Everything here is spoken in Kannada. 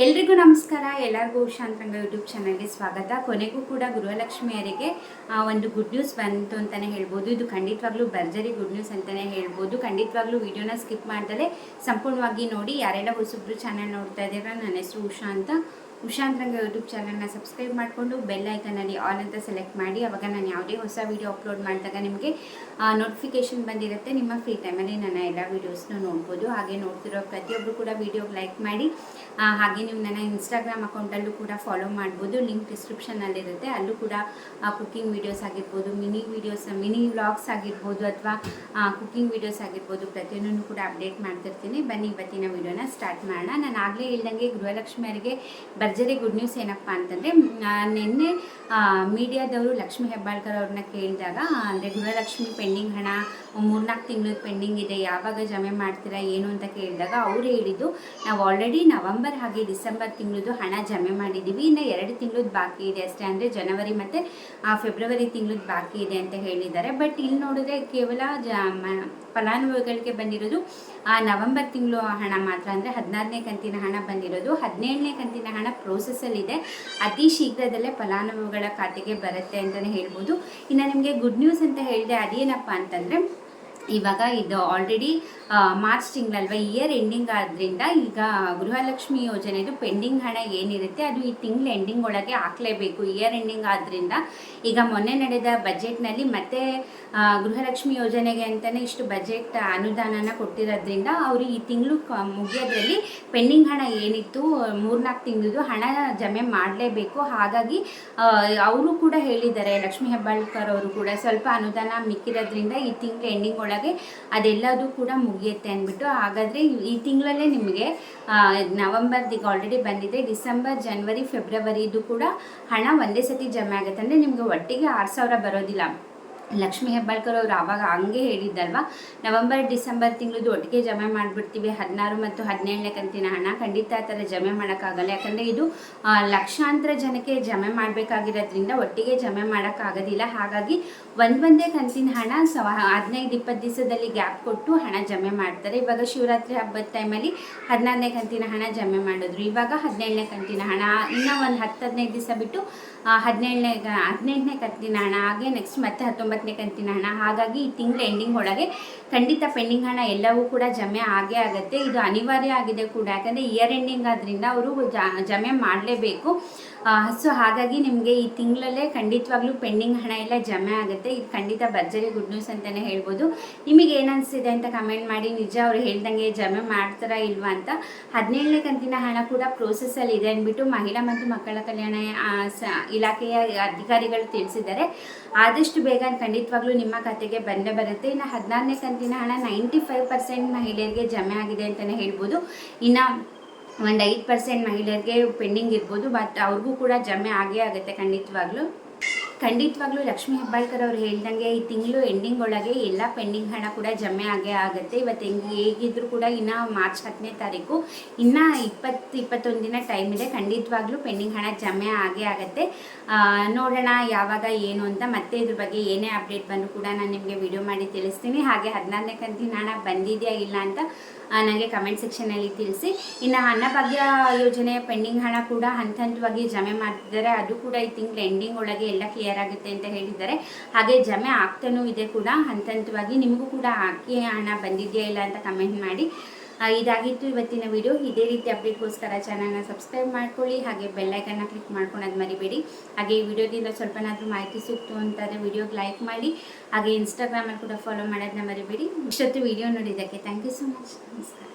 ಎಲ್ರಿಗೂ ನಮಸ್ಕಾರ. ಎಲ್ಲರಿಗೂ ಉಷಾಂತರಂಗ ಯೂಟ್ಯೂಬ್ ಚಾನಲ್ಗೆ ಸ್ವಾಗತ. ಕೊನೆಗೂ ಕೂಡ ಗೃಹಲಕ್ಷ್ಮಿಯರಿಗೆ ಒಂದು ಗುಡ್ ನ್ಯೂಸ್ ಬಂತು ಅಂತಲೇ ಹೇಳ್ಬೋದು. ಇದು ಖಂಡಿತವಾಗ್ಲೂ ಭರ್ಜರಿ ಗುಡ್ ನ್ಯೂಸ್ ಅಂತಲೇ ಹೇಳ್ಬೋದು. ಖಂಡಿತವಾಗ್ಲೂ ವಿಡಿಯೋನ ಸ್ಕಿಪ್ ಮಾಡ್ದಲೇ ಸಂಪೂರ್ಣವಾಗಿ ನೋಡಿ. ಯಾರೆಲ್ಲ ಹೊಸಬ್ರು ಚಾನಲ್ ನೋಡ್ತಾ ಇದ್ದೀರಾ, ನನ್ನ ಹೆಸರು ಉಷಾ ಅಂತ. ಉಷಾಂತರಂಗ ಯೂಟ್ಯೂಬ್ ಚಾನಲ್ನ ಸಬ್ಸ್ಕ್ರೈಬ್ ಮಾಡಿಕೊಂಡು ಬೆಲ್ ಐಕನಲ್ಲಿ ಆಲ್ ಅಂತ ಸೆಲೆಕ್ಟ್ ಮಾಡಿ. ಆವಾಗ ನಾನು ಯಾವುದೇ ಹೊಸ ವೀಡಿಯೋ ಅಪ್ಲೋಡ್ ಮಾಡಿದಾಗ ನಿಮಗೆ ನೋಟಿಫಿಕೇಷನ್ ಬಂದಿರುತ್ತೆ. ನಿಮ್ಮ ಫ್ರೀ ಟೈಮಲ್ಲಿ ನನ್ನ ಎಲ್ಲ ವೀಡಿಯೋಸ್ನ ನೋಡ್ಬೋದು. ಹಾಗೆ ನೋಡ್ತಿರೋ ಪ್ರತಿಯೊಬ್ಬರು ಕೂಡ ವೀಡಿಯೋಗೆ ಲೈಕ್ ಮಾಡಿ. ಹಾಗೆ ನೀವು ನನ್ನ ಇನ್ಸ್ಟಾಗ್ರಾಮ್ ಅಕೌಂಟಲ್ಲೂ ಕೂಡ ಫಾಲೋ ಮಾಡ್ಬೋದು. ಲಿಂಕ್ ಡಿಸ್ಕ್ರಿಪ್ಷನಲ್ಲಿರುತ್ತೆ. ಅಲ್ಲೂ ಕೂಡ ಕುಕ್ಕಿಂಗ್ ವೀಡಿಯೋಸ್ ಆಗಿರ್ಬೋದು, ಮಿನಿ ವ್ಲಾಗ್ಸ್ ಆಗಿರ್ಬೋದು, ಅಥವಾ ಕುಕ್ಕಿಂಗ್ ವೀಡಿಯೋಸ್ ಆಗಿರ್ಬೋದು, ಪ್ರತಿಯೊಂದನ್ನು ಕೂಡ ಅಪ್ಡೇಟ್ ಮಾಡ್ತಿರ್ತೀನಿ. ಬನ್ನಿ ಇವತ್ತಿನ ವೀಡಿಯೋನ ಸ್ಟಾರ್ಟ್ ಮಾಡೋಣ. ನಾನು ಆಗಲೇ ಹೇಳ್ದಂಗೆ ಗೃಹಲಕ್ಷ್ಮಿಯರಿಗೆ ಭರ್ಜರಿ ಗುಡ್ ನ್ಯೂಸ್ ಏನಪ್ಪ ಅಂತಂದರೆ, ನಿನ್ನೆ ಮೀಡಿಯಾದವರು ಲಕ್ಷ್ಮೀ ಹೆಬ್ಬಾಳ್ಕರ್ ಅವ್ರನ್ನ ಕೇಳಿದಾಗ, ಅಂದರೆ ಗೃಹಲಕ್ಷ್ಮಿ ಪೆಂಡಿಂಗ್ ಹಣ 3-4 ತಿಂಗಳು ಪೆಂಡಿಂಗ್ ಇದೆ, ಯಾವಾಗ ಜಮೆ ಮಾಡ್ತೀರಾ ಏನು ಅಂತ ಕೇಳಿದಾಗ ಅವರು ಹೇಳಿದ್ದು, ನಾವು ಆಲ್ರೆಡಿ ನವಂಬರ್ ಹಾಗೆ ಡಿಸೆಂಬರ್ ತಿಂಗಳದ್ದು ಹಣ ಜಮೆ ಮಾಡಿದ್ದೀವಿ, ಇನ್ನು 2 ತಿಂಗಳದ್ದು ಬಾಕಿ ಇದೆ ಅಷ್ಟೇ, ಅಂದರೆ ಜನವರಿ ಮತ್ತು ಫೆಬ್ರವರಿ ತಿಂಗಳದ್ದು ಬಾಕಿ ಇದೆ ಅಂತ ಹೇಳಿದ್ದಾರೆ. ಬಟ್ ಇಲ್ಲಿ ನೋಡಿದ್ರೆ ಕೇವಲ ಫಲಾನುಭವಿಗಳಿಗೆ ಬಂದಿರೋದು ನವಂಬರ್ ತಿಂಗಳು ಹಣ ಮಾತ್ರ, ಅಂದರೆ 16ನೇ ಕಂತಿನ ಹಣ ಬಂದಿರೋದು. 17ನೇ ಕಂತಿನ ಹಣ ಪ್ರೋಸೆಸ್ಸಲ್ಲಿದೆ. ಅತಿ ಶೀಘ್ರದಲ್ಲೇ ಫಲಾನುಭವಿಗಳ ಖಾತೆಗೆ ಬರುತ್ತೆ ಅಂತಲೇ ಹೇಳ್ಬೋದು. ಇನ್ನು ನಿಮಗೆ ಗುಡ್ ನ್ಯೂಸ್ ಅಂತ ಹೇಳಿದೆ, ಅದೇನಪ್ಪ ಅಂತಂದರೆ, ಇವಾಗ ಇದು ಆಲ್ರೆಡಿ ಮಾರ್ಚ್ ತಿಂಗಳಲ್ವ, ಇಯರ್ ಎಂಡಿಂಗ್ ಆದ್ದರಿಂದ ಈಗ ಗೃಹಲಕ್ಷ್ಮಿ ಯೋಜನೆದು ಪೆಂಡಿಂಗ್ ಹಣ ಏನಿರುತ್ತೆ ಅದು ಈ ತಿಂಗಳ ಎಂಡಿಂಗ್ ಒಳಗೆ ಹಾಕಲೇಬೇಕು. ಇಯರ್ ಎಂಡಿಂಗ್ ಆದ್ದರಿಂದ ಈಗ ಮೊನ್ನೆ ನಡೆದ ಬಜೆಟ್ನಲ್ಲಿ ಮತ್ತೆ ಗೃಹಲಕ್ಷ್ಮಿ ಯೋಜನೆಗೆ ಅಂತಲೇ ಇಷ್ಟು ಬಜೆಟ್ ಅನುದಾನನ ಕೊಟ್ಟಿರೋದ್ರಿಂದ ಅವರು ಈ ತಿಂಗಳು ಮುಗಿಯೋದ್ರಲ್ಲಿ ಪೆಂಡಿಂಗ್ ಹಣ ಏನಿತ್ತು 3-4 ತಿಂಗಳದು ಹಣ ಜಮೆ ಮಾಡಲೇಬೇಕು. ಹಾಗಾಗಿ ಅವರು ಕೂಡ ಹೇಳಿದ್ದಾರೆ, ಲಕ್ಷ್ಮೀ ಹೆಬ್ಬಾಳ್ಕರ್ ಅವರು ಕೂಡ, ಸ್ವಲ್ಪ ಅನುದಾನ ಮಿಕ್ಕಿರೋದ್ರಿಂದ ಈ ತಿಂಗಳ ಎಂಡಿಂಗ್ ಒಳಗೆ ಅದೆಲ್ಲದೂ ಕೂಡ ಮುಗಿಯುತ್ತೆ ಅಂದ್ಬಿಟ್ಟು. ಹಾಗಾದರೆ ಈ ತಿಂಗಳಲ್ಲೇ ನಿಮಗೆ ನವಂಬರ್ದಿಗೆ ಆಲ್ರೆಡಿ ಬಂದಿದೆ, ಡಿಸೆಂಬರ್, ಜನವರಿ, ಫೆಬ್ರವರಿದು ಕೂಡ ಹಣ ಒಂದೇ ಸತಿ ಜಮೆ ಆಗುತ್ತೆ. ಅಂದರೆ ನಿಮಗೆ ಒಟ್ಟಿಗೆ 6,000 ಬರೋದಿಲ್ಲ. ಲಕ್ಷ್ಮೀ ಹೆಬ್ಬಾಳ್ಕರ್ ಅವರು ಆವಾಗ ಹಂಗೆ ಹೇಳಿದ್ದಲ್ವ, ನವಂಬರ್ ಡಿಸೆಂಬರ್ ತಿಂಗಳದ್ದು ಒಟ್ಟಿಗೆ ಜಮೆ ಮಾಡಿಬಿಡ್ತೀವಿ 16 ಮತ್ತು 17ನೇ ಕಂತಿನ ಹಣ. ಖಂಡಿತ ಆ ಥರ ಜಮೆ ಮಾಡೋಕ್ಕಾಗಲ್ಲ, ಯಾಕಂದರೆ ಇದು ಲಕ್ಷಾಂತರ ಜನಕ್ಕೆ ಜಮೆ ಮಾಡಬೇಕಾಗಿರೋದ್ರಿಂದ ಒಟ್ಟಿಗೆ ಜಮೆ ಮಾಡೋಕ್ಕಾಗೋದಿಲ್ಲ. ಹಾಗಾಗಿ ಒಂದೇ ಕಂತಿನ ಹಣ 15-20 ದಿವಸದಲ್ಲಿ ಗ್ಯಾಪ್ ಕೊಟ್ಟು ಹಣ ಜಮೆ ಮಾಡ್ತಾರೆ. ಇವಾಗ ಶಿವರಾತ್ರಿ ಹಬ್ಬದ ಟೈಮಲ್ಲಿ 16ನೇ ಕಂತಿನ ಹಣ ಜಮೆ ಮಾಡಿದ್ರು, ಇವಾಗ 17ನೇ ಕಂತಿನ ಹಣ, ಇನ್ನೂ ಒಂದು 10-15 ದಿವಸ ಬಿಟ್ಟು 18ನೇ ಕಂತಿನ ಹಣ, ಹಾಗೆ ನೆಕ್ಸ್ಟ್ ಮತ್ತೆ 19ನೇ ಕಂತಿನ ಹಣ. ಹಾಗಾಗಿ ಈ ತಿಂಗಳ ಎಂಡಿಂಗ್ ಒಳಗೆ ಖಂಡಿತ ಪೆಂಡಿಂಗ್ ಹಣ ಎಲ್ಲವೂ ಕೂಡ ಜಮೆ ಆಗೇ ಆಗುತ್ತೆ. ಇದು ಅನಿವಾರ್ಯ ಆಗಿದೆ ಕೂಡ, ಯಾಕಂದರೆ ಇಯರ್ ಎಂಡಿಂಗ್ ಆದ್ದರಿಂದ ಅವರು ಜಮೆ ಮಾಡಲೇಬೇಕು. ಸೊ ಹಾಗಾಗಿ ನಿಮಗೆ ಈ ತಿಂಗಳಲ್ಲೇ ಖಂಡಿತವಾಗ್ಲೂ ಪೆಂಡಿಂಗ್ ಹಣ ಎಲ್ಲ ಜಮೆ ಆಗುತ್ತೆ. ಇದು ಖಂಡಿತ ಭರ್ಜರಿ ಗುಡ್ ನ್ಯೂಸ್ ಅಂತಲೇ ಹೇಳ್ಬೋದು. ನಿಮಗೆ ಏನನ್ನಿಸ್ತಿದೆ ಅಂತ ಕಮೆಂಟ್ ಮಾಡಿ. ನಿಜ ಅವ್ರು ಹೇಳ್ದಂಗೆ ಜಮೆ ಮಾಡ್ತಾರಾ ಇಲ್ವಾ ಅಂತ. 17ನೇ ಕಂತಿನ ಹಣ ಕೂಡ ಪ್ರೋಸೆಸ್ಸಲ್ಲಿ ಇದೆ ಅಂದ್ಬಿಟ್ಟು ಮಹಿಳಾ ಮತ್ತು ಮಕ್ಕಳ ಕಲ್ಯಾಣ ಇಲಾಖೆಯ ಅಧಿಕಾರಿಗಳು ತಿಳಿಸಿದ್ದಾರೆ. ಆದಷ್ಟು ಬೇಗ ಖಂಡಿತವಾಗ್ಲೂ ನಿಮ್ಮ ಖಾತೆಗೆ ಬಂದೇ ಬರುತ್ತೆ. ಇನ್ನು 16ನೇ ಕಂತಿನ ಹಣ 95% ಮಹಿಳೆಯರಿಗೆ ಜಮೆ ಆಗಿದೆ ಅಂತಲೇ ಹೇಳ್ಬೋದು. ಇನ್ನು ಒಂದು 5% ಮಹಿಳೆಯರಿಗೆ ಪೆಂಡಿಂಗ್ ಇರ್ಬೋದು, ಬಟ್ ಅವ್ರಿಗೂ ಕೂಡ ಜಮೆ ಆಗೇ ಆಗುತ್ತೆ. ಖಂಡಿತವಾಗ್ಲೂ ಲಕ್ಷ್ಮೀ ಹೆಬ್ಬಾಳ್ಕರ್ ಅವರು ಹೇಳ್ದಂಗೆ ಈ ತಿಂಗಳು ಎಂಡಿಂಗ್ ಒಳಗೆ ಎಲ್ಲ ಪೆಂಡಿಂಗ್ ಹಣ ಕೂಡ ಜಮೆ ಆಗೇ ಆಗುತ್ತೆ. ಇವತ್ತು ಹೇಗಿದ್ರು ಕೂಡ ಇನ್ನು ಮಾರ್ಚ್ 10ನೇ ತಾರೀಕು, ಇನ್ನು 20-21 ದಿನ ಟೈಮ್ ಇದೆ. ಖಂಡಿತವಾಗ್ಲೂ ಪೆಂಡಿಂಗ್ ಹಣ ಜಮೆ ಆಗೇ ಆಗುತ್ತೆ. ನೋಡೋಣ ಯಾವಾಗ ಏನು ಅಂತ. ಮತ್ತೆ ಇದ್ರ ಬಗ್ಗೆ ಏನೇ ಅಪ್ಡೇಟ್ ಬಂದರೂ ಕೂಡ ನಾನು ನಿಮಗೆ ವಿಡಿಯೋ ಮಾಡಿ ತಿಳಿಸ್ತೀನಿ. ಹಾಗೆ 16ನೇ ಕಂತಿನ ಹಣ ಬಂದಿದೆಯಾ ಇಲ್ಲ ಅಂತ ನನಗೆ ಕಮೆಂಟ್ ಸೆಕ್ಷನಲ್ಲಿ ತಿಳಿಸಿ. ಇನ್ನು ಅನ್ನಭಾಗ್ಯ ಯೋಜನೆಯ ಪೆಂಡಿಂಗ್ ಹಣ ಕೂಡ ಹಂತವಾಗಿ ಜಮೆ ಮಾಡ್ತಿದ್ದಾರೆ. ಅದು ಕೂಡ ಈ ತಿಂಗಳ ಎಂಡಿಂಗ್ ಒಳಗೆ ಎಲ್ಲ ಕ್ಲಿಯರ್ ಆಗುತ್ತೆ ಅಂತ ಹೇಳಿದ್ದಾರೆ. ಹಾಗೆ ಜಮೆ ಆಗ್ತಾನೂ ಇದೆ ಕೂಡ ಹಂತವಾಗಿ. ನಿಮಗೂ ಕೂಡ ಅಕ್ಕಿ ಹಣ ಬಂದಿದೆಯಾ ಇಲ್ಲ ಅಂತ ಕಮೆಂಟ್ ಮಾಡಿ. ಇದಾಗಿತ್ತು ಇವತ್ತಿನ ವಿಡಿಯೋ. ಇದೇ ರೀತಿ ಅಪ್ಡೇಟ್ಗೋಸ್ಕರ ಚಾನಲ್ನ ಸಬ್ಸ್ಕ್ರೈಬ್ ಮಾಡ್ಕೊಳ್ಳಿ. ಹಾಗೆ ಬೆಲ್ಲೈಕನ್ನ ಕ್ಲಿಕ್ ಮಾಡ್ಕೊಳ್ಳೋದು ಮರಿಬೇಡಿ. ಹಾಗೆ ಈ ವಿಡಿಯೋದಿಂದ ಸ್ವಲ್ಪನಾದರೂ ಮಾಹಿತಿ ಸಿಕ್ತು ಅಂತಾರೆ ವಿಡಿಯೋಗೆ ಲೈಕ್ ಮಾಡಿ. ಹಾಗೆ ಇನ್ಸ್ಟಾಗ್ರಾಮಲ್ಲಿ ಕೂಡ ಫಾಲೋ ಮಾಡೋದನ್ನ ಮರಿಬೇಡಿ. ಇಷ್ಟೊತ್ತು ವಿಡಿಯೋ ನೋಡಿದ್ದಕ್ಕೆ ಥ್ಯಾಂಕ್ ಯು ಸೊ ಮಚ್. ನಮಸ್ಕಾರ.